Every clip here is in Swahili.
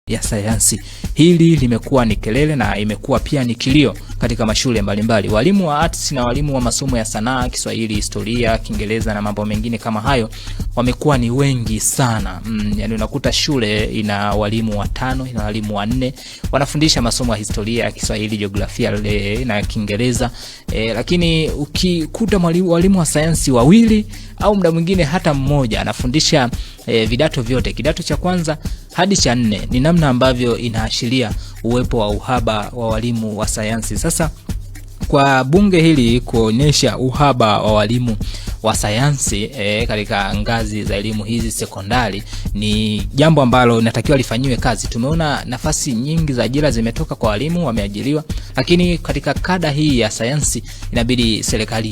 ya sayansi. Hili limekuwa ni kelele na imekuwa pia ni kilio katika mashule mbalimbali. Walimu wa arts na walimu wa masomo ya sanaa, Kiswahili, historia, Kiingereza na mambo mengine kama hayo wamekuwa ni wengi sana. Yani unakuta shule ina walimu 5, ina walimu 4 wanafundisha masomo ya historia, Kiswahili, jiografia na Kiingereza. Lakini ukikuta walimu wa sayansi 2 au muda mwingine hata mmoja anafundisha vidato vyote, kidato cha kwanza hadi cha 4, ni namna ambavyo inaashiria uwepo wa uhaba wa walimu wa sayansi. Sasa kwa bunge hili kuonyesha uhaba wa walimu wa sayansi katika ngazi za elimu hizi sekondari ni jambo ambalo linatakiwa lifanyiwe kazi. Tumeona nafasi nyingi za ajira zimetoka kwa walimu, wameajiriwa, lakini katika kada hii ya sayansi inabidi serikali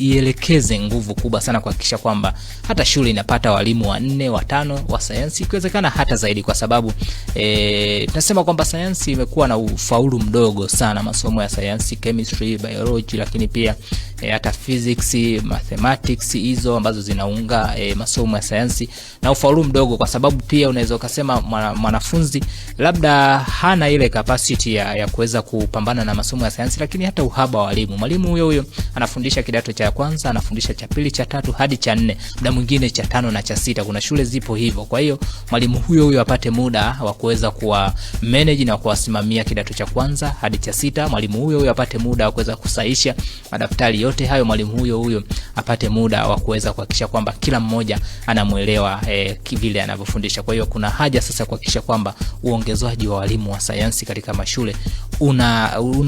ielekeze nguvu kubwa sana kuhakikisha kwamba hata shule inapata walimu 4, 5 wa sayansi, ikiwezekana hata zaidi, kwa sababu tunasema kwamba sayansi imekuwa na ufaulu mdogo sana, masomo ya sayansi, chemistry, biology, lakini pia hata physics, mathematics, hizo ambazo zinaunga masomo ya sayansi, na ufaulu mdogo kwa sababu pia unaweza ukasema mwanafunzi labda hana ile capacity ya kuweza kupambana na masomo ya sayansi, lakini hata uhaba wa walimu. Mwalimu huyo anafundisha kidato cha kwanza, anafundisha cha pili, cha 3 hadi cha 4, muda mwingine cha 5 na cha 6. Kuna shule zipo hivyo. Kwa hiyo mwalimu huyo apate muda wa kuweza kuwa manage na kuwasimamia kidato cha kwanza hadi cha 6. Mwalimu huyo apate muda wa kuweza kusahisha madaftari yote hayo. Mwalimu huyo apate muda wa kuweza kuhakikisha kwamba kila mmoja anamuelewa vile anavyofundisha. Kwa hiyo kuna haja sasa kuhakikisha kwamba uongezwaji wa walimu wa sayansi katika mashule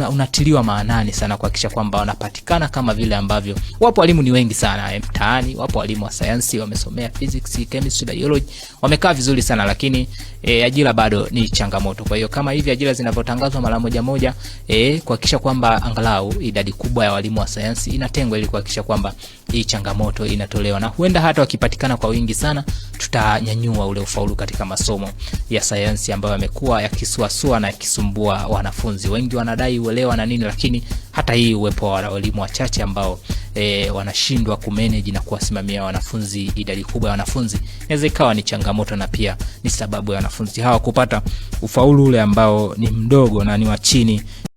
unatiliwa maanani sana, kuhakikisha kwamba wanapatikana kama vile ambavyo wapo walimu ni wengi sana mtaani. Wapo walimu wa sayansi wamesomea physics, chemistry, biology, wamekaa vizuri sana, lakini ajira bado ni changamoto. Kwa hiyo kama hivi ajira zinavyotangazwa mara moja kuhakikisha kwamba angalau idadi kubwa ya walimu wa sayansi inatengwa ili kuhakikisha kwamba hii changamoto inatolewa, na huenda hata wakipatikana kwa wingi sana tutanyanyua ule ufaulu katika masomo ya sayansi ambayo yamekuwa yakisuasua na yakisumbua wanafunzi. Wengi wanadai uelewa na nini, lakini hata hii uwepo wa walimu wachache ambao wanashindwa kumanage na kuwasimamia wanafunzi, idadi kubwa ya wanafunzi, inaweza ikawa ni changamoto na pia ni sababu ya wanafunzi hawa kupata ufaulu ule ambao ni mdogo na ni wa chini